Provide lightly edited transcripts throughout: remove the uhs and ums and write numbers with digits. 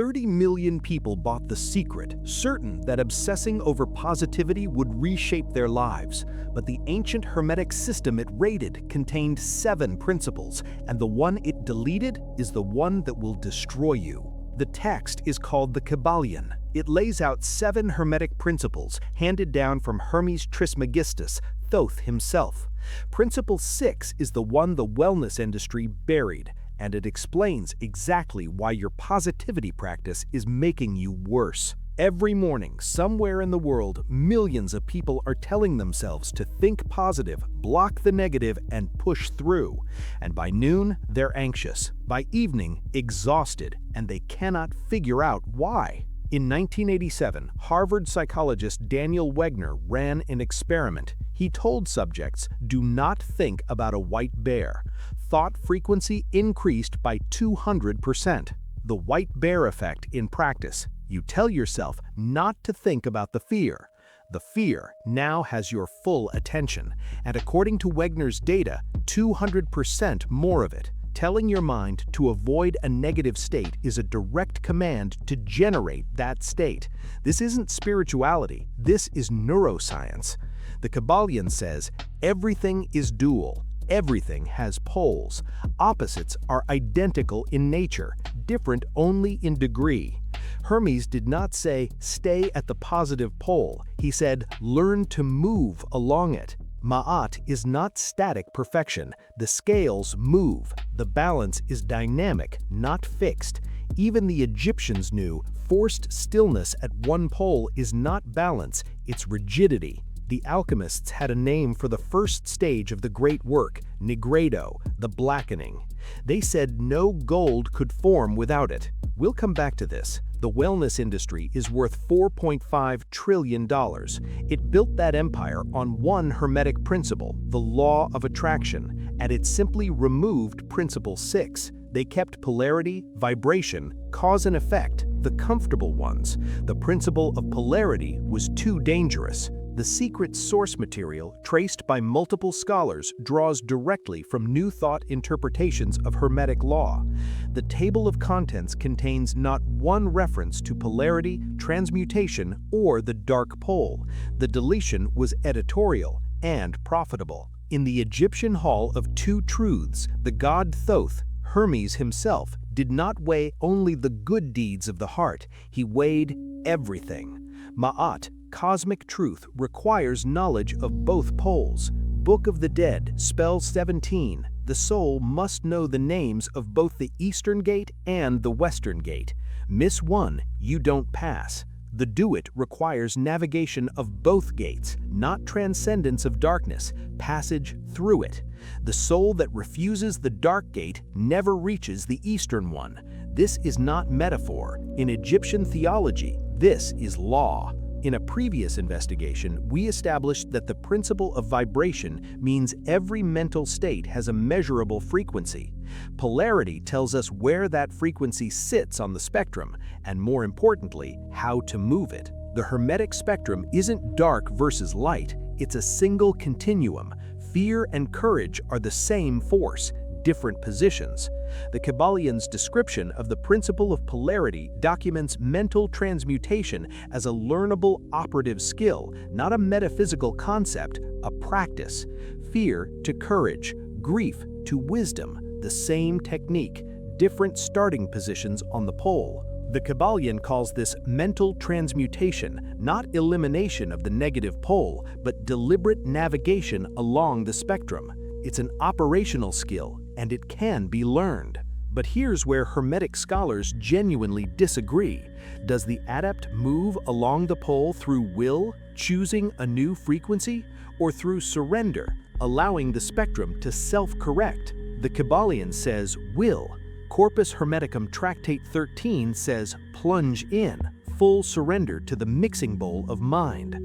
30 million people bought The Secret, certain that obsessing over positivity would reshape their lives. But the ancient Hermetic system it rated contained 7 principles, and the one it deleted is the one that will destroy you. The text is called the Kybalion. It lays out 7 Hermetic principles handed down from Hermes Trismegistus, Thoth himself. Principle 6 is the one the wellness industry buried, and it explains exactly why your positivity practice is making you worse. Every morning, somewhere in the world, millions of people are telling themselves to think positive, block the negative, and push through. And by noon, they're anxious. By evening, exhausted, and they cannot figure out why. In 1987, Harvard psychologist Daniel Wegner ran an experiment. He told subjects, do not think about a white bear. Thought frequency increased by 200%. The white bear effect in practice. You tell yourself not to think about the fear. The fear now has your full attention, and according to Wegner's data, 200% more of it. Telling your mind to avoid a negative state is a direct command to generate that state. This isn't spirituality, this is neuroscience. The Kybalion says, everything is dual. Everything has poles. Opposites are identical in nature, different only in degree. Hermes did not say, stay at the positive pole. He said, learn to move along it. Ma'at is not static perfection. The scales move. The balance is dynamic, not fixed. Even the Egyptians knew forced stillness at one pole is not balance, it's rigidity. The alchemists had a name for the first stage of the great work, Nigredo, the blackening. They said no gold could form without it. We'll come back to this. The wellness industry is worth $4.5 trillion. It built that empire on one Hermetic principle, the law of attraction, and it simply removed Principle 6. They kept polarity, vibration, cause and effect, the comfortable ones. The principle of polarity was too dangerous. The secret source material, traced by multiple scholars, draws directly from New Thought interpretations of Hermetic law. The table of contents contains not one reference to polarity, transmutation, or the dark pole. The deletion was editorial and profitable. In the Egyptian Hall of Two Truths, the god Thoth, Hermes himself, did not weigh only the good deeds of the heart, he weighed everything. Ma'at, cosmic truth, requires knowledge of both poles. Book of the Dead, spell 17, the soul must know the names of both the Eastern Gate and the Western Gate. Miss one, you don't pass. The do-it requires navigation of both gates, not transcendence of darkness, passage through it. The soul that refuses the dark gate never reaches the eastern one. This is not metaphor. In Egyptian theology, this is law. In a previous investigation, we established that the principle of vibration means every mental state has a measurable frequency. Polarity tells us where that frequency sits on the spectrum, and more importantly, how to move it. The Hermetic spectrum isn't dark versus light, it's a single continuum. Fear and courage are the same force, different positions. The Kybalion's description of the principle of polarity documents mental transmutation as a learnable operative skill, not a metaphysical concept, a practice. Fear to courage, grief to wisdom, the same technique, different starting positions on the pole. The Kybalion calls this mental transmutation, not elimination of the negative pole, but deliberate navigation along the spectrum. It's an operational skill, and it can be learned. But here's where Hermetic scholars genuinely disagree. Does the adept move along the pole through will, choosing a new frequency, or through surrender, allowing the spectrum to self-correct? The Kybalion says will. Corpus Hermeticum Tractate 13 says plunge in, full surrender to the mixing bowl of mind.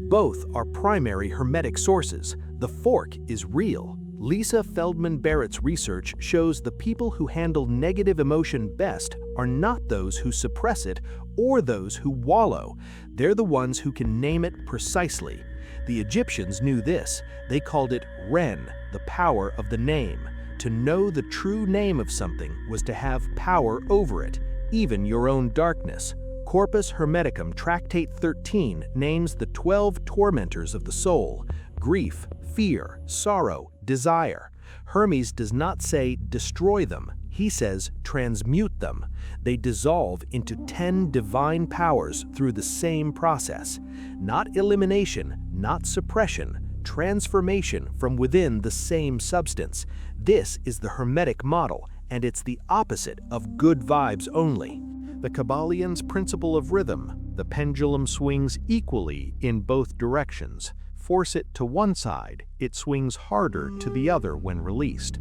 Both are primary Hermetic sources. The fork is real. Lisa Feldman Barrett's research shows the people who handle negative emotion best are not those who suppress it or those who wallow. They're the ones who can name it precisely. The Egyptians knew this. They called it Ren, the power of the name. To know the true name of something was to have power over it. even your own darkness. Corpus Hermeticum Tractate 13 names the 12 tormentors of the soul: grief, fear, sorrow, desire. Hermes does not say destroy them, he says transmute them. They dissolve into 10 divine powers through the same process. Not elimination, not suppression, transformation from within the same substance. This is the Hermetic model, and it's the opposite of good vibes only. The Kybalion's principle of rhythm: the pendulum swings equally in both directions. Force it to one side, it swings harder to the other when released.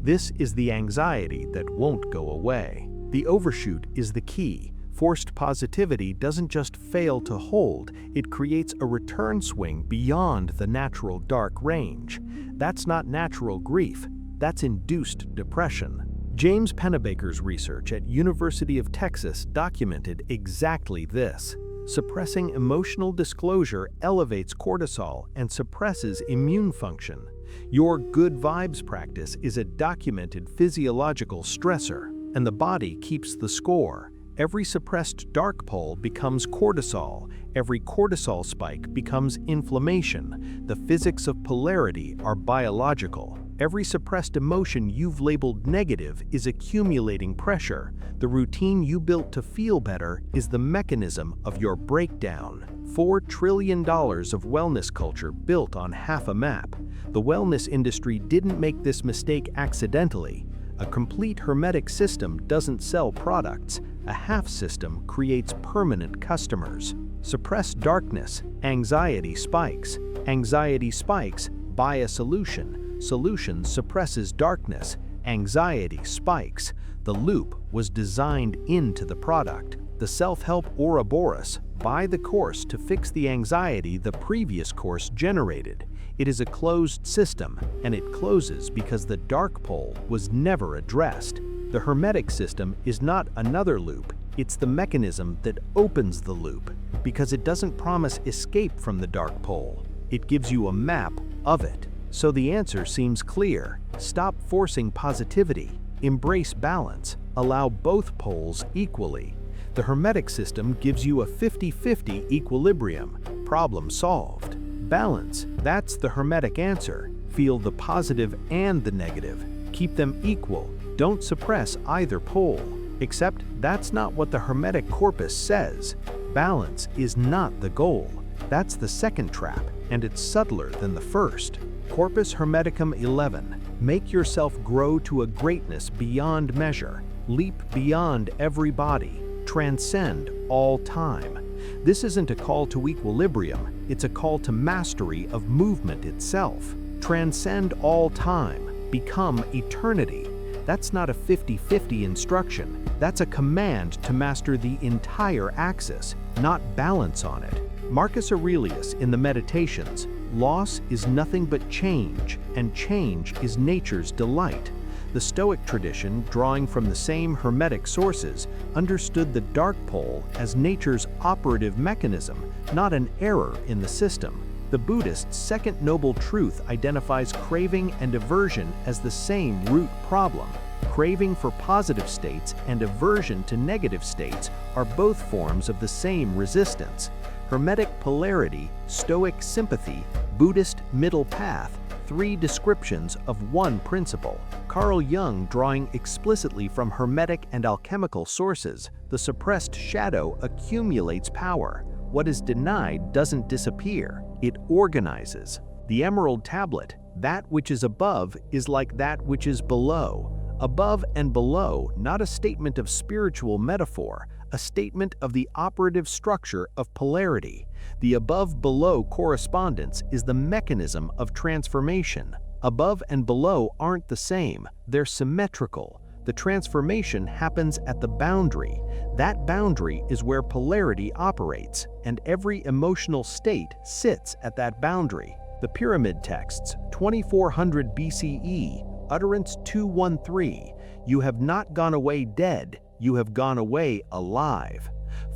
This is the anxiety that won't go away. The overshoot is the key. Forced positivity doesn't just fail to hold, it creates a return swing beyond the natural dark range. That's not natural grief, that's induced depression. James Pennebaker's research at University of Texas documented exactly this. Suppressing emotional disclosure elevates cortisol and suppresses immune function. Your good vibes practice is a documented physiological stressor, and the body keeps the score. Every suppressed dark pole becomes cortisol. Every cortisol spike becomes inflammation. The physics of polarity are biological. Every suppressed emotion you've labeled negative is accumulating pressure. The routine you built to feel better is the mechanism of your breakdown. $4 trillion of wellness culture built on half a map. The wellness industry didn't make this mistake accidentally. A complete hermetic system doesn't sell products. A half system creates permanent customers. Suppress darkness, anxiety spikes. Anxiety spikes, buy a solution. Solution suppresses darkness, anxiety spikes. The loop was designed into the product. The self-help Ouroboros: buy the course to fix the anxiety the previous course generated. It is a closed system, and it closes because the dark pole was never addressed. The Hermetic system is not another loop, it's the mechanism that opens the loop, because it doesn't promise escape from the dark pole. It gives you a map of it. So the answer seems clear. Stop forcing positivity. Embrace balance. Allow both poles equally. The Hermetic system gives you a 50-50 equilibrium. Problem solved. Balance, that's the Hermetic answer. Feel the positive and the negative. Keep them equal. Don't suppress either pole. Except that's not what the Hermetic corpus says. Balance is not the goal. That's the second trap, and it's subtler than the first. Corpus Hermeticum 11. Make yourself grow to a greatness beyond measure. Leap beyond every body. Transcend all time. This isn't a call to equilibrium, it's a call to mastery of movement itself. Transcend all time. Become eternity. That's not a 50-50 instruction. That's a command to master the entire axis, not balance on it. Marcus Aurelius in the Meditations: loss is nothing but change, and change is nature's delight. The Stoic tradition, drawing from the same Hermetic sources, understood the dark pole as nature's operative mechanism, not an error in the system. The Buddhist second noble truth identifies craving and aversion as the same root problem. Craving for positive states and aversion to negative states are both forms of the same resistance. Hermetic polarity, Stoic sympathy, Buddhist middle path, three descriptions of one principle. Carl Jung, drawing explicitly from Hermetic and alchemical sources: the suppressed shadow accumulates power. What is denied doesn't disappear, it organizes. The Emerald Tablet: that which is above is like that which is below. Above and below, not a statement of spiritual metaphor, a statement of the operative structure of polarity. The above-below correspondence is the mechanism of transformation. Above and below aren't the same, they're symmetrical. The transformation happens at the boundary. That boundary is where polarity operates, and every emotional state sits at that boundary. The Pyramid Texts, 2400 BCE, Utterance 213, you have not gone away dead, you have gone away alive.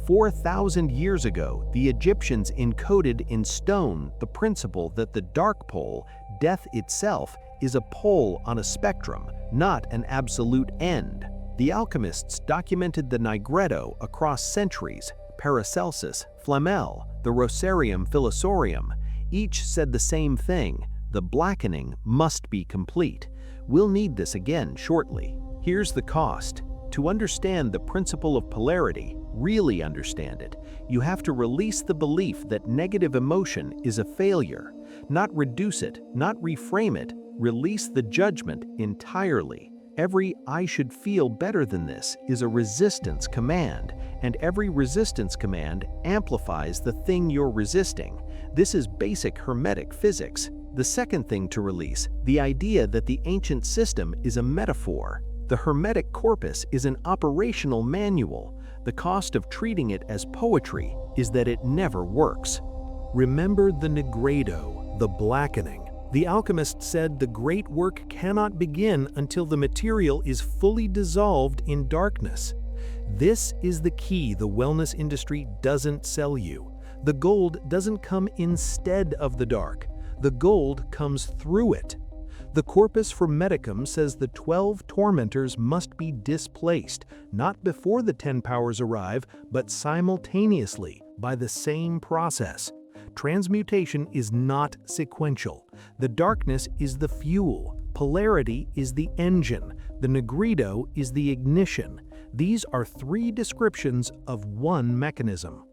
4,000 years ago, the Egyptians encoded in stone the principle that the dark pole, death itself, is a pole on a spectrum, not an absolute end. The The alchemists documented the Nigredo across centuries: Paracelsus, Flamel, the Rosarium Philosorium. Each said the same thing: the blackening must be complete. We'll need this again shortly. Here's the cost. To understand the principle of polarity, really understand it, you have to release the belief that negative emotion is a failure. Not reduce it, not reframe it, release the judgment entirely. Every "I should feel better than this" is a resistance command, and every resistance command amplifies the thing you're resisting. This is basic Hermetic physics. The second thing to release, the idea that the ancient system is a metaphor. The Hermetic corpus is an operational manual. The cost of treating it as poetry is that it never works. Remember the Nigredo, the blackening. The alchemist said the great work cannot begin until the material is fully dissolved in darkness. This is the key the wellness industry doesn't sell you. The gold doesn't come instead of the dark. The gold comes through it. The Corpus Hermeticum says the 12 tormentors must be displaced, not before the 10 powers arrive, but simultaneously by the same process. Transmutation is not sequential. The darkness is the fuel. Polarity is the engine. The Nigredo is the ignition. These are three descriptions of one mechanism.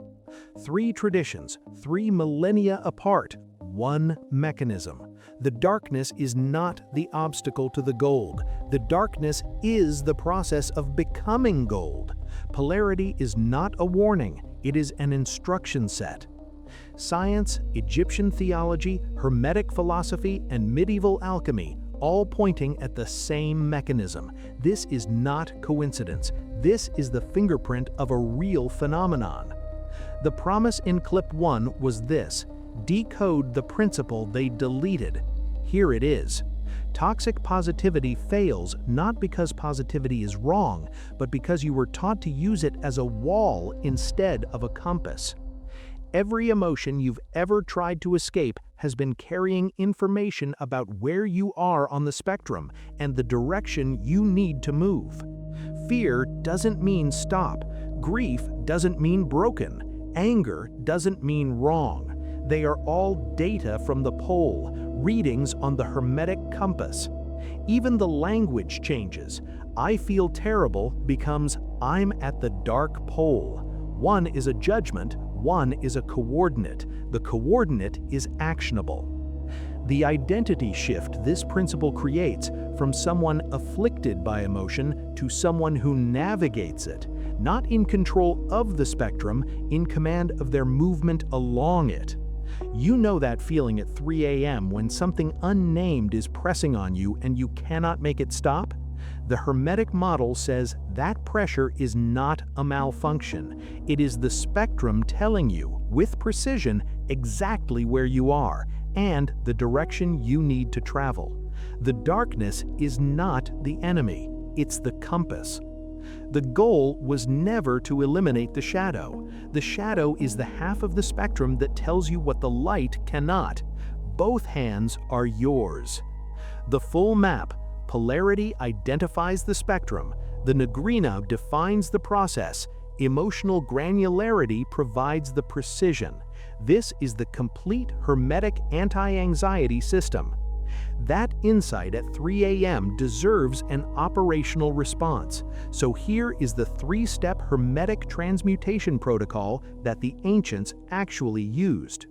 Three traditions, 3 millennia apart, one mechanism. The darkness is not the obstacle to the gold. The darkness is the process of becoming gold. Polarity is not a warning, it is an instruction set. Science, Egyptian theology, Hermetic philosophy, and medieval alchemy, all pointing at the same mechanism. This is not coincidence. This is the fingerprint of a real phenomenon. The promise in clip 1 was this: decode the principle they deleted. Here it is. Toxic positivity fails not because positivity is wrong, but because you were taught to use it as a wall instead of a compass. Every emotion you've ever tried to escape has been carrying information about where you are on the spectrum and the direction you need to move. Fear doesn't mean stop. Grief doesn't mean broken. Anger doesn't mean wrong. They are all data from the pole, readings on the Hermetic compass. Even the language changes. I feel terrible becomes I'm at the dark pole. One is a judgment, one is a coordinate. The coordinate is actionable. The identity shift this principle creates from someone afflicted by emotion to someone who navigates it, not in control of the spectrum, in command of their movement along it. You know that feeling at 3 a.m. when something unnamed is pressing on you and you cannot make it stop? The Hermetic model says that pressure is not a malfunction. It is the spectrum telling you, with precision, exactly where you are and the direction you need to travel. The darkness is not the enemy, it's the compass. The goal was never to eliminate the shadow. The shadow is the half of the spectrum that tells you what the light cannot. Both hands are yours. The full map, polarity identifies the spectrum, the Nigredo defines the process, emotional granularity provides the precision. This is the complete Hermetic anti-anxiety system. That insight at 3 a.m. deserves an operational response. So here is the 3-step Hermetic transmutation protocol that the ancients actually used.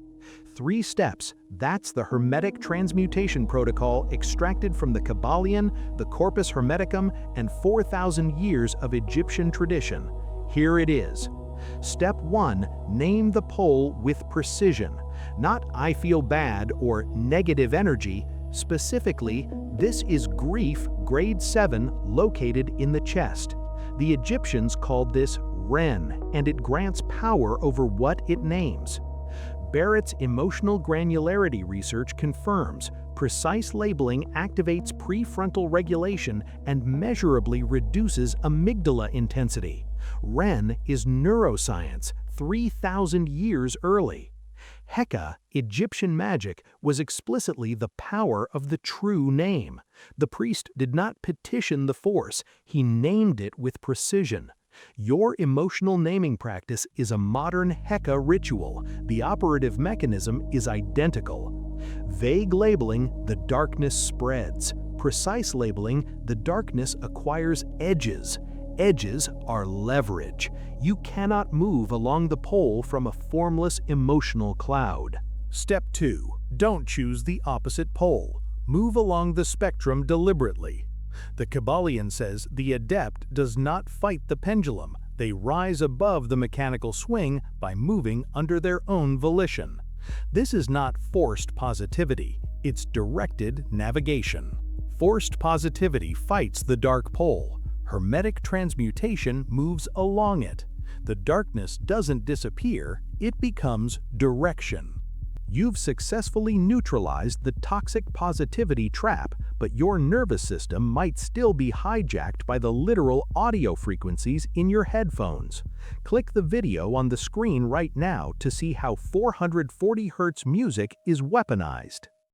3 steps, that's the Hermetic transmutation protocol extracted from the Kybalion, the Corpus Hermeticum, and 4,000 years of Egyptian tradition. Here it is. Step 1, name the pole with precision. Not "I feel bad" or "negative energy." Specifically, this is grief, grade 7, located in the chest. The Egyptians called this Ren, and it grants power over what it names. Barrett's emotional granularity research confirms precise labeling activates prefrontal regulation and measurably reduces amygdala intensity. Ren is neuroscience 3,000 years early. Heka, Egyptian magic, was explicitly the power of the true name. The priest did not petition the force, he named it with precision. Your emotional naming practice is a modern Heka ritual. The operative mechanism is identical. Vague labeling, the darkness spreads. Precise labeling, the darkness acquires edges. Edges are leverage. You cannot move along the pole from a formless emotional cloud. Step 2. Don't choose the opposite pole. Move along the spectrum deliberately. The Kybalion says the adept does not fight the pendulum. They rise above the mechanical swing by moving under their own volition. This is not forced positivity, it's directed navigation. Forced positivity fights the dark pole. Hermetic transmutation moves along it. The darkness doesn't disappear, it becomes direction. You've successfully neutralized the toxic positivity trap, but your nervous system might still be hijacked by the literal audio frequencies in your headphones. Click the video on the screen right now to see how 440 Hz music is weaponized.